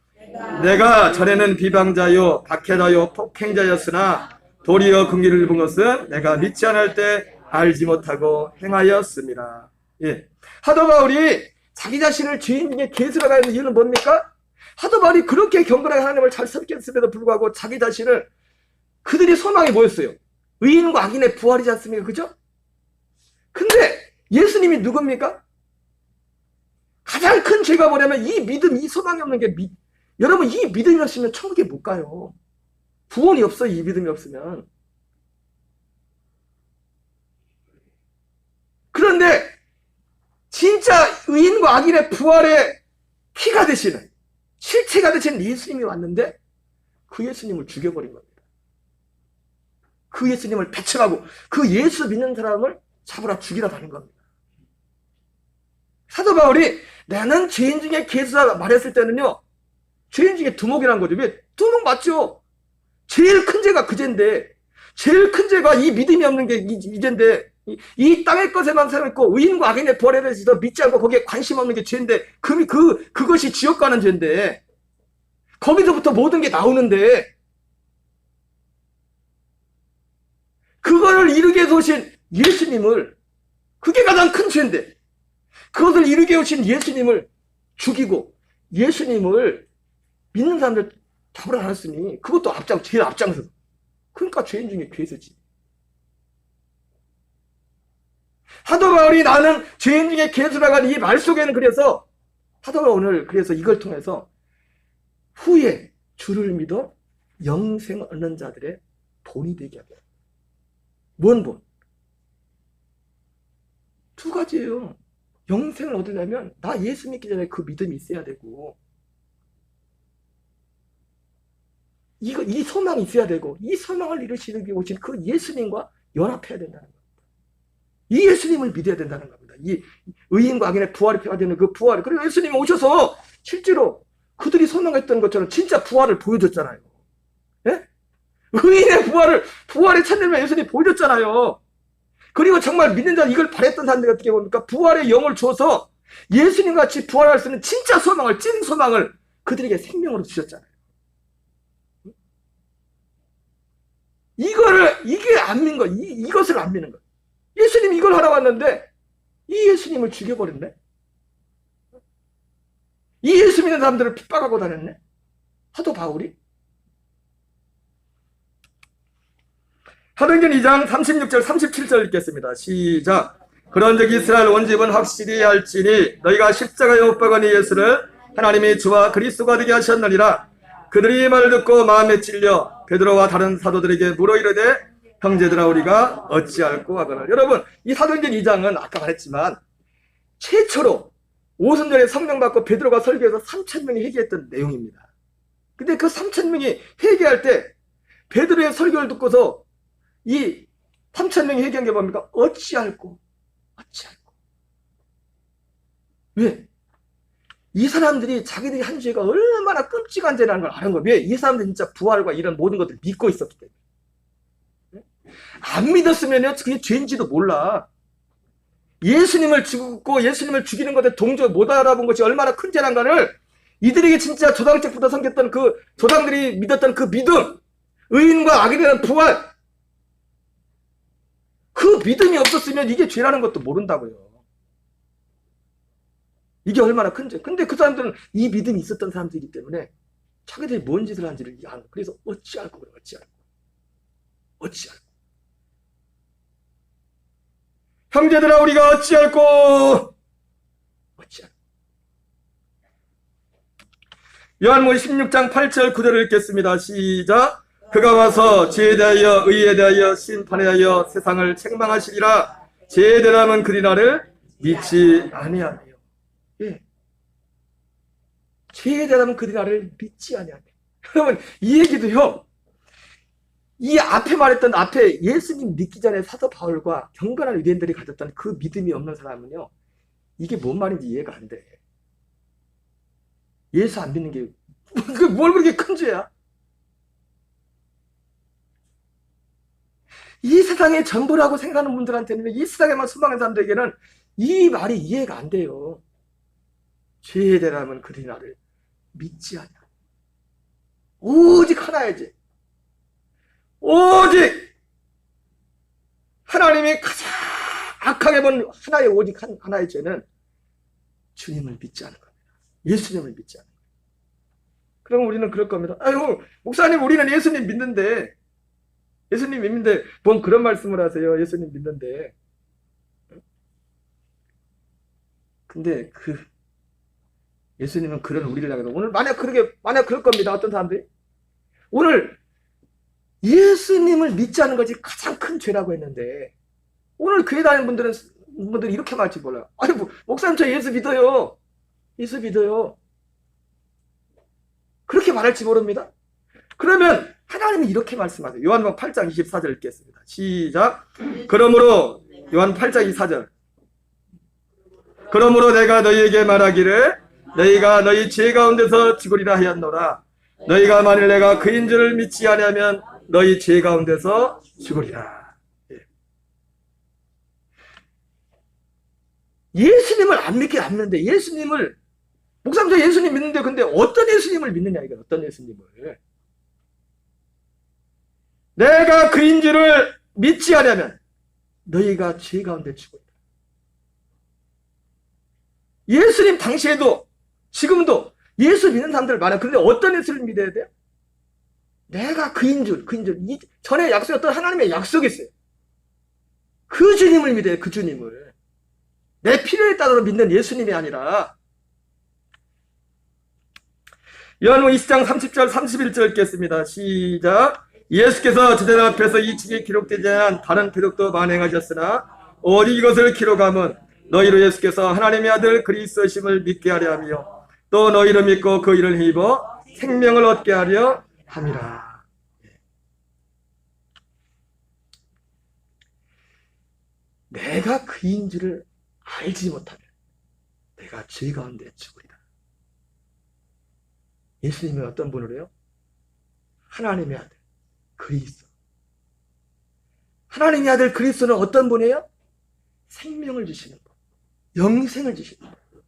내가 전에는 비방자요 박해자요 폭행자였으나 도리어 긍휼을 입은 것은 내가 믿지 않을 때 알지 못하고 행하였습니다. 예. 사도 바울이 자기 자신을 죄인 중에 괴수라고 하는 이유는 뭡니까? 사도 바울이 그렇게 경건하게 하나님을 잘 섬겼음에도 불구하고 자기 자신을 그들의 소망이 뭐였어요? 의인과 악인의 부활이지 않습니까? 그죠? 근데 예수님이 누굽니까? 가장 큰 죄가 뭐냐면 이 믿음, 이 소망이 없는 게 여러분 이 믿음이 없으면 천국에 못 가요. 구원이 없어요. 이 믿음이 없으면. 그런데 진짜 의인과 악인의 부활의 피가 되시는 실체가 되시는 예수님이 왔는데 그 예수님을 죽여버린 겁니다. 그 예수님을 배척하고 그 예수 믿는 사람을 잡으라 죽이라 하는 겁니다. 사도 바울이 나는 죄인 중에 괴수다 말했을 때는요. 죄인 중에 두목이라는 거죠. 왜? 두목 맞죠? 제일 큰 죄가 그 죄인데 제일 큰 죄가 이 믿음이 없는 게 이 죄인데 이 땅의 것에만 살아있고 의인과 악인의 부활에 대해서 믿지 않고 거기에 관심 없는 게 죄인데 그것이 지옥 가는 죄인데 거기서부터 모든 게 나오는데 그거를 이루게 해서 오신 예수님을 그게 가장 큰 죄인데 그것을 이루게 오신 예수님을 죽이고 예수님을 믿는 사람들 잡으러 나왔으니 그것도 제일 앞장서서 그러니까 죄인 중에 괴수지. 사도 바울이 나는 죄인 중에 괴수라고 하는 이 말 속에는 그래서 사도 바울이 오늘 그래서 이걸 통해서 후에 주를 믿어 영생 얻는 자들의 본이 되게 하게 합니다. 뭔 본? 두 가지예요. 영생을 얻으려면 나 예수 믿기 전에 그 믿음이 있어야 되고 이 소망이 있어야 되고 이 소망을 이루시기 위해 오신 그 예수님과 연합해야 된다는 겁니다. 이 예수님을 믿어야 된다는 겁니다. 이 의인과 악인의 부활이 필요가 되는 그 부활. 그리고 예수님이 오셔서 실제로 그들이 소망했던 것처럼 진짜 부활을 보여줬잖아요. 예? 의인의 부활의 찬양을 예수님이 보여줬잖아요. 그리고 정말 믿는 자 이걸 바랬던 사람들 어떻게 봅니까? 부활의 영을 줘서 예수님 같이 부활할 수 있는 진짜 소망을, 찐 소망을 그들에게 생명으로 주셨잖아요. 이게 안 믿는 거, 이것을 안 믿는 거. 예수님이 이걸 하러 왔는데, 이 예수님을 죽여버렸네? 이 예수 믿는 사람들을 핍박하고 다녔네? 사도 바울이? 사도행전 2장 36절 37절 읽겠습니다. 시작. 그런즉 이스라엘 온 집은 확실히 알지니 너희가 십자가에 못 박은 이 예수를 하나님이 주와 그리스도가 되게 하셨느니라. 그들이 말을 듣고 마음에 찔려 베드로와 다른 사도들에게 물어 이르되 형제들아 우리가 어찌할꼬 하거늘. 여러분 이 사도행전 2장은 아까 말했지만 최초로 오순절에 성령 받고 베드로가 설교해서 3,000명이 회개했던 내용입니다. 근데 그 3,000명이 회개할 때 베드로의 설교를 듣고서 이 3,000명이 회개한 게 뭡니까? 어찌할꼬. 왜? 이 사람들이 자기들이 한 죄가 얼마나 끔찍한 죄라는 걸 아는 거예요. 왜? 이 사람들이 진짜 부활과 이런 모든 것들을 믿고 있었기 때문에. 안 믿었으면 그게 죄인지도 몰라. 예수님을 죽고 예수님을 죽이는 것에 동조 못 알아본 것이 얼마나 큰 죄란가를 이들에게 진짜 조상 때부터 섬겼던 그 조상들이 믿었던 그 믿음, 의인과 악에 대한 부활, 그 믿음이 없었으면 이게 죄라는 것도 모른다고요. 이게 얼마나 큰 죄. 근데 그 사람들은 이 믿음이 있었던 사람들이기 때문에 자기들이 뭔 짓을 한지를 아는. 그래서 어찌할꼬 그래. 어찌할꼬. 형제들아 우리가 어찌할꼬. 요한복음 16장 8절 9절을 읽겠습니다. 시작. 그가 와서 죄에 대하여 의에 대하여 심판에 대하여 세상을 책망하시리라. 죄에 대함은 그리나를 믿지 아니하며. 예. 죄에 대함은 그리나를 믿지 아니하며. 여러분 이 얘기도요. 이 앞에 말했던 앞에 예수님 믿기 전에 사도 바울과 경건한 유대인들이 가졌던 그 믿음이 없는 사람은요. 이게 뭔 말인지 이해가 안 돼. 예수 안 믿는 게 뭘 그렇게 큰 죄야? 이 세상의 전부라고 생각하는 분들한테는, 이 세상에만 소망하는 사람들에게는 이 말이 이해가 안 돼요. 죄에 대함은 그리 나를 믿지 않냐. 오직 하나의 죄. 오직 하나님이 가장 악하게 본 하나의 오직 하나의 죄는 주님을 믿지 않은 겁니다. 예수님을 믿지 않은 겁니다. 그럼 우리는 그럴 겁니다. 아유 목사님 우리는 예수님 믿는데, 예수님 믿는데 뭔 그런 말씀을 하세요. 예수님 믿는데. 근데 그 예수님은 그런 우리를 향해서 오늘 만약 그럴 겁니다. 어떤 사람들이 오늘 예수님을 믿지 않는 것이 가장 큰 죄라고 했는데, 오늘 교회 다니는 분들이 이렇게 말할지 몰라요. 아니 목사님 저 예수 믿어요. 예수 믿어요. 그렇게 말할지 모릅니다. 그러면 하나님이 이렇게 말씀하세요. 요한복음 8장 24절 읽겠습니다. 시작. 그러므로 요한 8장 24절. 그러므로 내가 너희에게 말하기를 너희가 너희 죄 가운데서 죽으리라 하였노라. 너희가 만일 내가 그인 줄을 믿지 아니하면 너희 죄 가운데서 죽으리라. 예수님을 안 믿는데, 예수님을 목사님 저 예수님 믿는데 근데 어떤 예수님을 믿느냐, 이건 어떤 예수님을. 내가 그인 줄을 믿지 않으면 너희가 죄 가운데 죽으리라. 예수님 당시에도 지금도 예수 믿는 사람들 많아요. 그런데 어떤 예수를 믿어야 돼요? 내가 그인 줄. 전에 약속했던 하나님의 약속이 있어요. 그 주님을 믿어요. 그 주님을. 내 필요에 따라 믿는 예수님이 아니라. 요한복음 20장 30절 31절 읽겠습니다. 시작. 예수께서 제자들 앞에서 이 책에 기록되지 않은 다른 표적도 만행하셨으나 오직 이것을 기록함은 너희로 예수께서 하나님의 아들 그리스도심을 믿게 하려 하며 또 너희를 믿고 그 일을 힘입어 생명을 얻게 하려 함이라. 내가 그인 줄을 알지 못하면 내가 죄 가운데 죽으리라. 예수님은 어떤 분을 해요? 하나님의 아들 그리스도. 하나님의 아들 그리스도는 어떤 분이에요? 생명을 주시는 분, 영생을 주시는 분.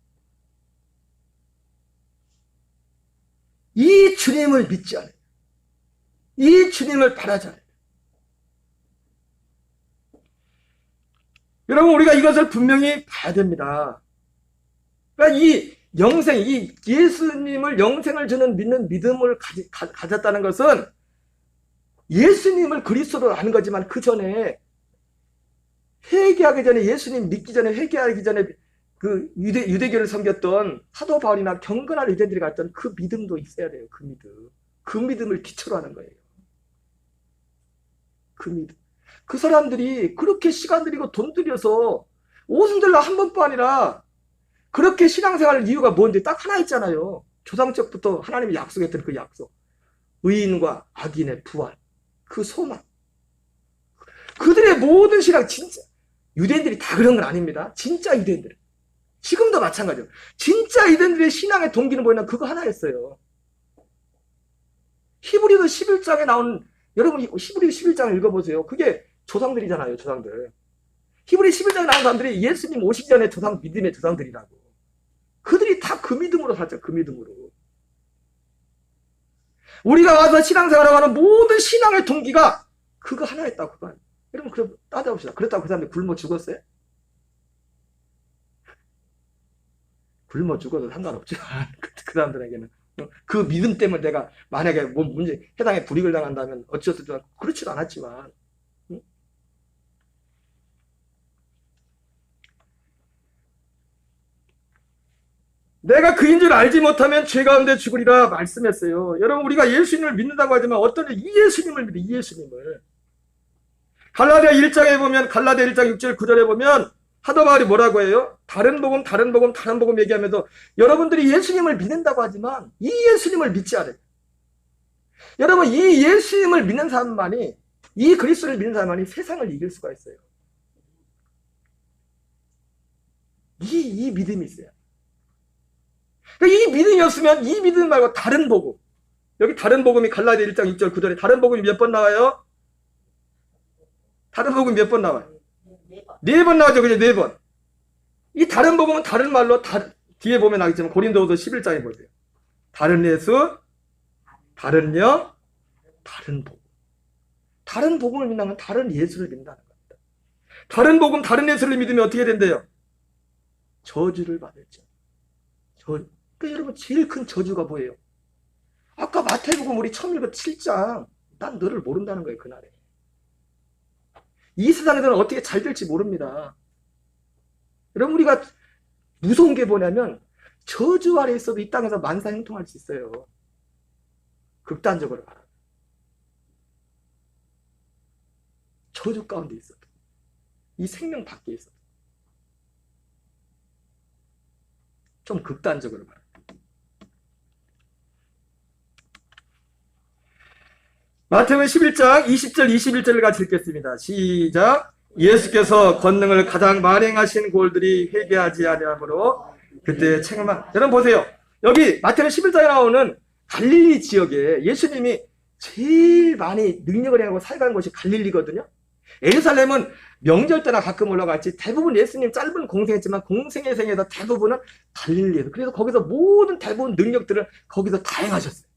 이 주님을 믿지 않아요. 이 주님을 바라지 않아요. 여러분 우리가 이것을 분명히 봐야 됩니다. 그러니까 이 영생, 이 예수님을 영생을 주는 믿는 믿음을 가졌다는 것은 예수님을 그리스도로 아는 거지만 그 전에 회개하기 전에, 예수님 믿기 전에, 회개하기 전에 그 유대교를 섬겼던 사도 바울이나 경건한 유대인들이 갔던 그 믿음도 있어야 돼요. 그 믿음. 그 믿음을 기초로 하는 거예요. 그 믿음. 그 사람들이 그렇게 시간 들이고 돈 들여서 오순절날 한 번뿐 아니라 그렇게 신앙생활 이유가 뭔데 딱 하나 있잖아요. 조상적부터 하나님이 약속했던 그 약속. 의인과 악인의 부활. 그 소망. 그들의 모든 신앙, 진짜 유대인들이 다 그런 건 아닙니다. 진짜 유대인들. 지금도 마찬가지예요. 진짜 이들의 신앙의 동기는 뭐였나? 그거 하나였어요. 히브리서 11장에 나온, 여러분 히브리 11장을 읽어보세요. 그게 조상들이잖아요. 조상들. 히브리 11장에 나온 사람들이 예수님 오시기 전에 조상, 믿음의 조상들이라고. 그들이 다 그 믿음으로 살죠. 그 믿음으로. 우리가 와서 신앙생활을 하는 모든 신앙의 동기가 그거 하나였다고. 그거 하나. 여러분 그럼 따져봅시다. 그렇다고 그 사람이 굶어 죽었어요? 굶어 죽어도 상관없죠. 그 사람들에게는. 그 믿음 때문에 내가 만약에 뭐 문제, 해당에 불이익을 당한다면 어찌됐든 그렇지도 않았지만. 내가 그인 줄 알지 못하면 죄 가운데 죽으리라 말씀했어요. 여러분 우리가 예수님을 믿는다고 하지만 어떤 이 예수님을 믿어, 이 예수님을. 갈라디아 1장에 보면, 갈라디아 1장 6절 9절에 보면 사도 바울이 뭐라고 해요? 다른 복음, 다른 복음, 다른 복음 얘기하면서 여러분들이 예수님을 믿는다고 하지만 이 예수님을 믿지 않아요. 여러분 이 예수님을 믿는 사람만이, 이 그리스도를 믿는 사람만이 세상을 이길 수가 있어요. 이 믿음이 있어요. 이 믿음이 없으면 이 믿음 말고 다른 복음, 여기 다른 복음이 갈라디아 1장 6절 9절에 다른 복음이 몇 번 나와요? 다른 복음이 몇 번 나와요? 4번 나오죠. 그죠? 4번. 이 다른 복음은 다른 말로, 뒤에 보면 나겠지만 고린도후서 11장에 보세요. 다른 예수, 다른 영, 다른 복음. 다른 복음을 믿는 건 다른 예수를 믿는다는 겁니다. 다른 복음, 다른 예수를 믿으면 어떻게 된대요? 저주를 받을죠. 그러니까 여러분 제일 큰 저주가 뭐예요? 아까 마태복음 우리 처음 읽은 7장, 난 너를 모른다는 거예요. 그날에. 이 세상에서는 어떻게 잘 될지 모릅니다. 여러분 우리가 무서운 게 뭐냐면 저주 아래 있어도 이 땅에서 만사 형통할 수 있어요. 극단적으로 말하면. 저주 가운데 있어도, 이 생명 밖에 있어도. 좀 극단적으로 말합니다. 마태복음 11장 20절 21절을 같이 읽겠습니다. 시작. 예수께서 권능을 가장 만행하신 골들이 회개하지 아니하므로 그때 책망. 여러분 보세요. 여기 마태복음 11장에 나오는 갈릴리 지역에 예수님이 제일 많이 능력을 행하고 살아가는 곳이 갈릴리거든요. 예루살렘은 명절 때나 가끔 올라갔지 대부분 예수님 짧은 공생했지만 공생의 생에서 대부분은 갈릴리에서, 그래서 거기서 모든 대부분 능력들을 거기서 다 행하셨어요.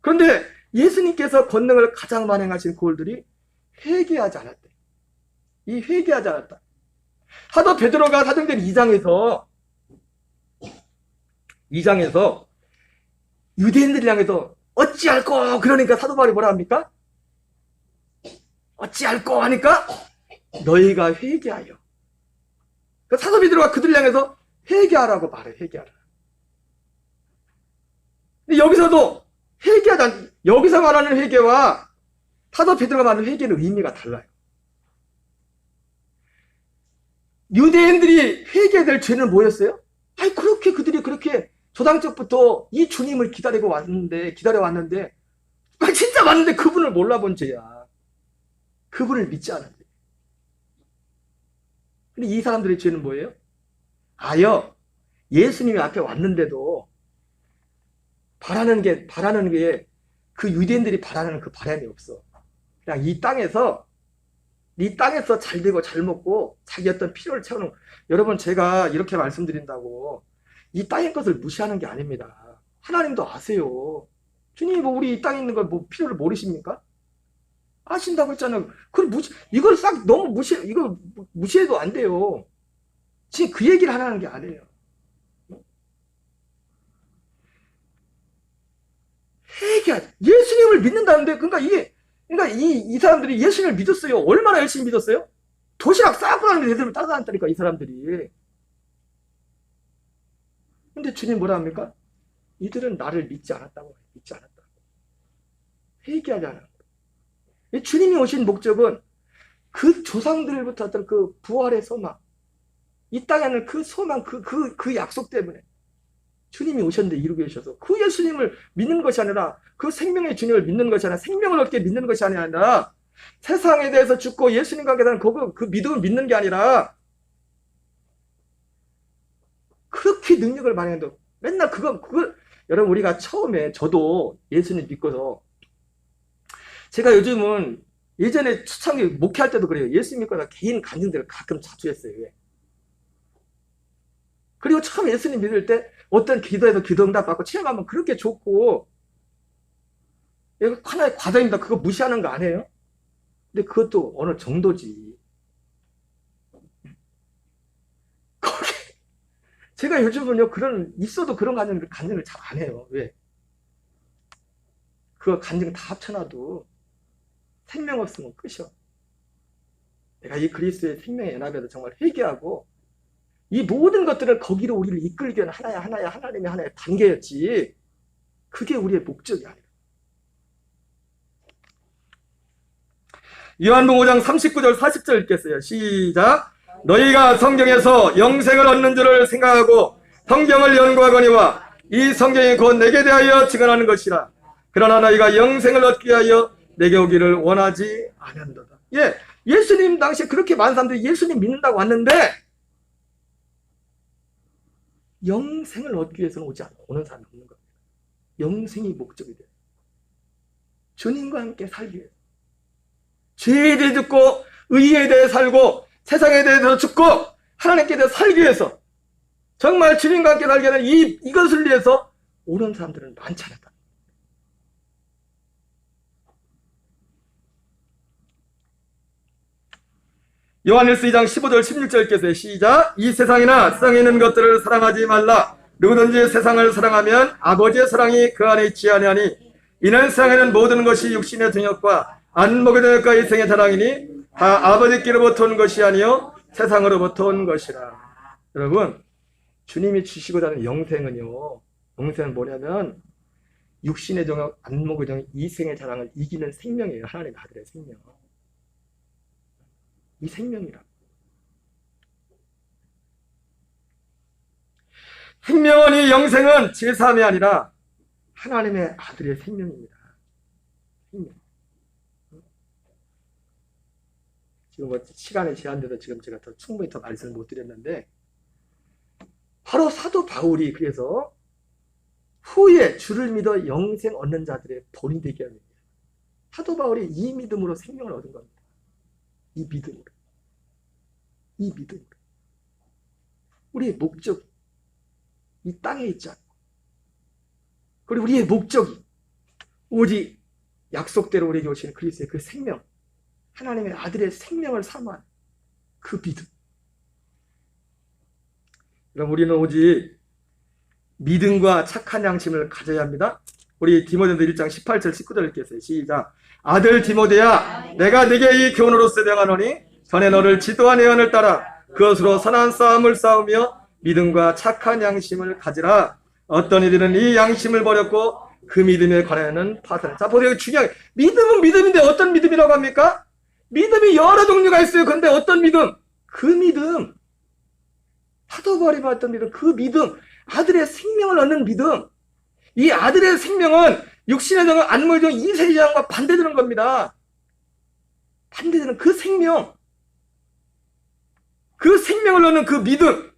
그런데 예수님께서 권능을 가장 만행하신 골들이 회개하지 않았대. 이 회개하지 않았다. 사도 베드로가 사도행전 2장에서 유대인들을 향해서 어찌할꼬 그러니까 사도 바울이 뭐라 합니까? 어찌할꼬 하니까 너희가 회개하여. 그러니까 사도 베드로가 그들을 향해서 회개하라고 말해. 회개하라. 근데 여기서도 회개하자, 여기서 말하는 회개와 사도 베드로가 말하는 회개는 의미가 달라요. 유대인들이 회개해야 될 죄는 뭐였어요? 아니 그들이 그렇게 조상적부터 이 주님을 기다려왔는데 진짜 왔는데 그분을 몰라본 죄야. 그분을 믿지 않았는데. 근데 이 사람들의 죄는 뭐예요? 아여 예수님이 앞에 왔는데도 바라는 게 그 유대인들이 바라는 그 바람이 없어. 그냥 이 땅에서 잘 되고 잘 먹고 자기 어떤 필요를 채우는. 여러분 제가 이렇게 말씀드린다고 이 땅의 것을 무시하는 게 아닙니다. 하나님도 아세요. 주님이 뭐 우리 이 땅에 있는 걸 뭐 필요를 모르십니까? 아신다고 했잖아요. 이걸 싹 너무 이거 무시해도 안 돼요. 지금 그 얘기를 하라는 게 아니에요. 회개하자. 예수님을 믿는다는데, 그러니까 이 사람들이 예수님을 믿었어요. 얼마나 열심히 믿었어요? 도시락 싸고 다니면서 예수님을 따라다녔다니까, 이 사람들이. 근데 주님 뭐라 합니까? 이들은 나를 믿지 않았다고. 회개하지 않았다. 주님이 오신 목적은 그 조상들부터 어떤 그 부활의 소망, 이 땅에는 그 소망, 그 약속 때문에 주님이 오셨는데 이루게 하셔서 그 예수님을 믿는 것이 아니라, 그 생명의 주님을 믿는 것이 아니라, 생명을 얻게 믿는 것이 아니라, 세상에 대해서 죽고 예수님과 함께 사는 그 믿음을 믿는 게 아니라 그렇게 능력을 많이 해도 맨날 그걸 여러분 우리가 처음에 저도 예수님 믿고서 제가 요즘은 예전에 초창기 목회할 때도 그래요. 예수 믿고서 개인 간증들을 가끔 자주 했어요. 왜? 그리고 처음 예수님 믿을 때 어떤 기도에서 기도응답 받고 체험하면 그렇게 좋고 이거 하나의 과정입니다. 그거 무시하는 거 아니에요? 근데 그것도 어느 정도지. 거기 제가 요즘은요 있어도 그런 간증을 잘 안 해요. 왜? 그거 간증 다 합쳐놔도 생명 없으면 끝이요. 내가 이 그리스도의 생명의 연합에서 정말 회개하고 이 모든 것들을 거기로 우리를 이끌기 위한 하나님의 하나의 단계였지. 그게 우리의 목적이 아니에요. 요한복음 5장 39절 40절 읽겠어요. 시작. 너희가 성경에서 영생을 얻는 줄을 생각하고 성경을 연구하거니와 이 성경이 곧 내게 대하여 증언하는 것이라. 그러나 너희가 영생을 얻기 위하여 내게 오기를 원하지 않는도다. 예, 예수님 당시에 그렇게 많은 사람들이 예수님 믿는다고 왔는데 영생을 얻기 위해서는 오는 사람이 없는 겁니다. 영생이 목적이 돼요. 주님과 함께 살기 위해서. 죄에 대해 듣고 의에 대해 살고 세상에 대해서 죽고 하나님께 대해 살기 위해서 정말 주님과 함께 살게 되는 이것을 위해서 오는 사람들은 많지 않았다. 요한일서 2장 15절 16절 읽겠어요. 시작. 이 세상이나 세상에 있는 것들을 사랑하지 말라. 누구든지 세상을 사랑하면 아버지의 사랑이 그 안에 있지 아니하니 이는 세상에는 모든 것이 육신의 등욕과 안목의 등욕과 이생의 자랑이니 다 아버지께로부터 온 것이 아니요 세상으로부터 온 것이라. 여러분 주님이 주시고자 하는 영생은요, 영생은 뭐냐면 육신의 정욕, 안목의 정욕, 이생의 자랑을 이기는 생명이에요. 하나님의 아들의 생명. 이 생명이라. 생명은 이 영생은 제3이 아니라 하나님의 아들의 생명입니다. 생명. 지금 뭐 시간이 제한돼서 지금 제가 충분히 더 말씀을 못 드렸는데 바로 사도 바울이 그래서 후에 주를 믿어 영생 얻는 자들의 본이 되게 합니다. 사도 바울이 이 믿음으로 생명을 얻은 겁니다. 이 믿음으로. 이 믿음으로. 우리의 목적이 이 땅에 있지 않고 그리고 우리의 목적이 오직 약속대로 우리에게 오시는 그리스도의 그 생명, 하나님의 아들의 생명을 사모하는 그 믿음. 그럼 우리는 오직 믿음과 착한 양심을 가져야 합니다. 우리 디모데서 1장 18절 19절 읽겠어요. 시작. 아들 디모데야, 내가 네게 이 교훈으로서 명하노니 전에 너를 지도한 예언을 따라 그것으로 선한 싸움을 싸우며 믿음과 착한 양심을 가지라. 어떤 이들은 이 양심을 버렸고 그 믿음에 관하여는 파탄을. 자, 보세요. 중요한 게 믿음은 믿음인데 어떤 믿음이라고 합니까? 믿음이 여러 종류가 있어요. 그런데 어떤 믿음? 그 믿음. 사도 바울이 말했던 믿음, 그 믿음, 아들의 생명을 얻는 믿음. 이 아들의 생명은 육신의 정은 안목의 정, 이세의 정과 반대되는 겁니다. 반대되는 그 생명. 그 생명을 얻는 그 믿음.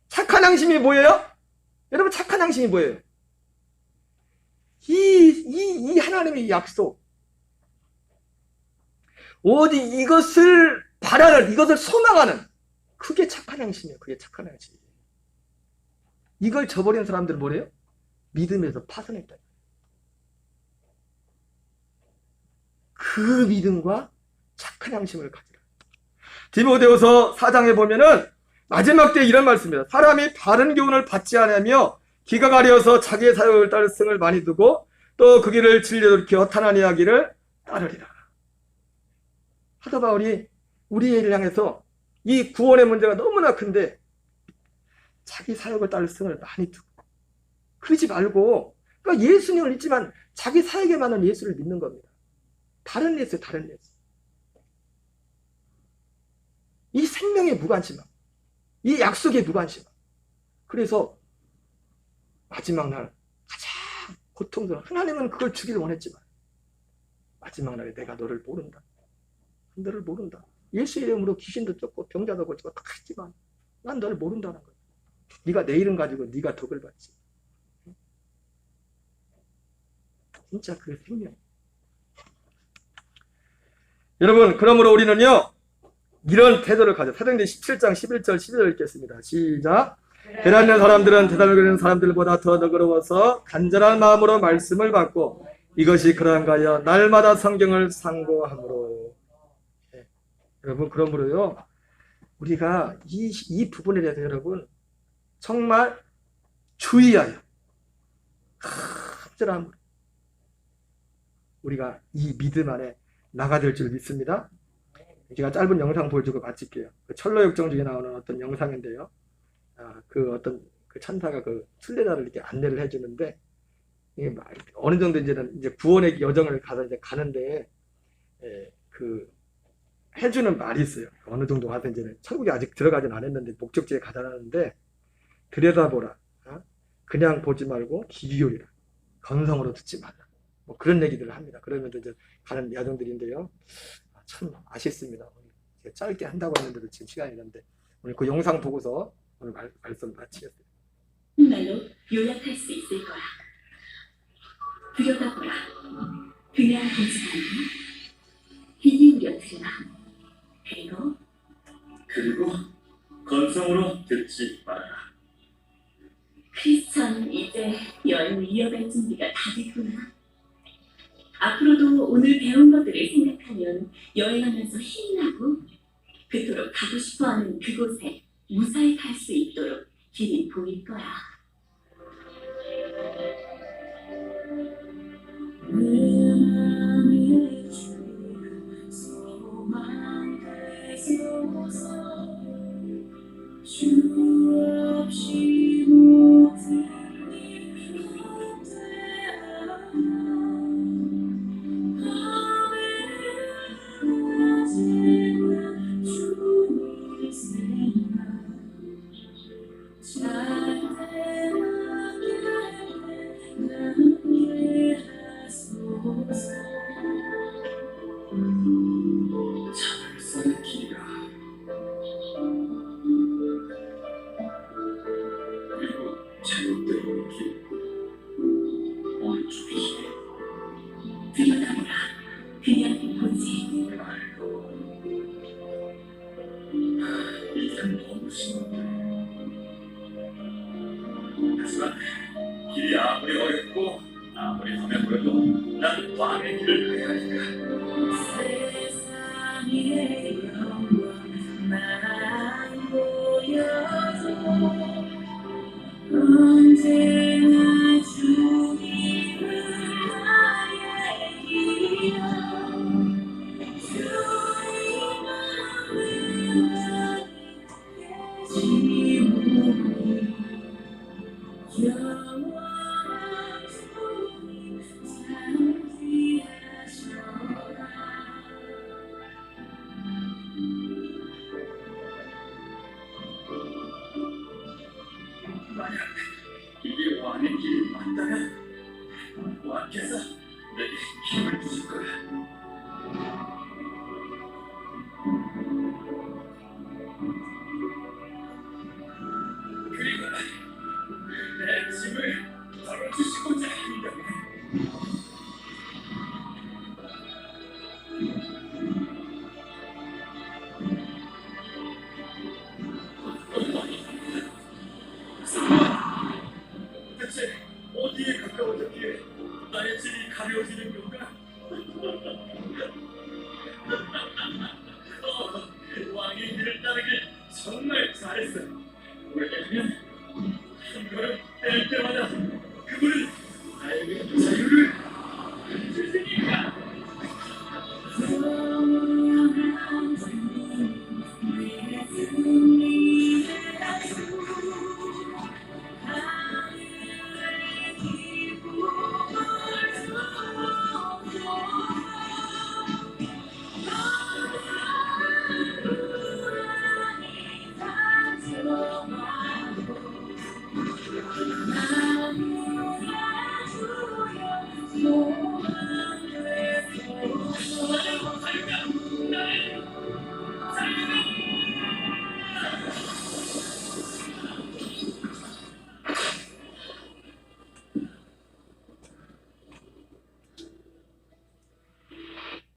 착한 양심이 뭐예요? 여러분, 착한 양심이 뭐예요? 이 하나님의 약속. 오직 이것을 바라는, 이것을 소망하는, 그게 착한 양심이에요. 그게 착한 양심. 이걸 저버린 사람들은 뭐래요? 믿음에서 파선했다. 그 믿음과 착한 양심을 가지라. 디모데후서 4장에 보면은 마지막 때 이런 말씀입니다. 사람이 바른 교훈을 받지 않으며 기가 가려서 자기의 사욕을 따를 성을 많이 두고 또 그 길을 진리로 허탄한 이야기를 따르리라. 사도 바울이 우리를 향해서 이 구원의 문제가 너무나 큰데 자기 사역을 따를 성을 많이 두고 그러지 말고, 그러니까 예수님을 믿지만 자기 사역에 맞는 예수를 믿는 겁니다. 다른 예수, 다른 예수. 이 생명에 무관심함, 이 약속에 무관심함. 그래서 마지막 날 가장 고통스러운, 하나님은 그걸 주기를 원했지만 마지막 날에 내가 너를 모른다. 너를 모른다. 예수 이름으로 귀신도 쫓고 병자도 고치고 다 했지만 난 너를 모른다는 거예요. 네가 내 이름 가지고 네가 덕을 받지. 진짜 그 생명. 여러분, 그러므로 우리는요, 이런 태도를 가져. 사도행전 17장 11절 12절 읽겠습니다. 시작. 베라 있는 사람들은 대사로니가 사람들보다 더 너그러워서 간절한 마음으로 말씀을 받고 이것이 그러한가 하여 날마다 성경을 상고함으로. 네. 여러분, 그러므로요, 우리가 이 부분에 대해서 여러분 정말 주의하여 간절함으로 우리가 이 믿음 안에 나가 될 줄 믿습니다. 제가 짧은 영상 보여주고 마칠게요. 그 철로역정 중에 나오는 어떤 영상인데요. 그 어떤 그 천사가 그 순례자를 이렇게 안내를 해주는데, 이게 어느 정도 이제 구원의 여정을 가서 이제 가는데, 그 해주는 말이 있어요. 어느 정도 가서 이제는 천국에 아직 들어가진 않았는데 목적지에 가자는데, 들여다보라. 그냥 보지 말고 귀 기울이라. 건성으로 듣지 말라. 뭐 그런 얘기들을 합니다. 그러면서 이제 가는 야정들인데요. 참 아쉽습니다. 제가 짧게 한다고 했는데도 지금 시간이 있는데 오늘 그 영상 보고서 오늘 말씀 마치겠습니다. 말로 요약할 수 있을 거야. 들여다보라. 그냥 보지 말고 귀 기울여 들으라. 그리고 건성으로 듣지 말아라. 크리스천은 이제 여행을 이어갈 준비가 다 됐구나. 앞으로도 오늘 배운 것들을 생각하면 여행하면서 힘이 나고 그토록 가고 싶어하는 그곳에 무사히 갈 수 있도록 길이 보일 거야. 주 없이 모든 자mer성의 길이라. 그리고 잘못된 길, 오른쪽이시. 들여다보라. 그냥 보지 말로. 이건 너무 심한데. 하지만 길이 아무리 어렵고 아무리 험해 보여도 나는 왕의 길을 가야 하니까. 세상의 영광만 보여도 언제나 주님은 나의 길이여. 주님은 계시오니 영원한 주님 잠시하셔라. 만약 이게 왕의 길이 맞다면 왕께서 내게 힘을 주실 거야. 그리고 내 짐을 덜어주시고자 한다면 대체 어디에 가까워졌기에 나의 짐이 가벼워지는 것?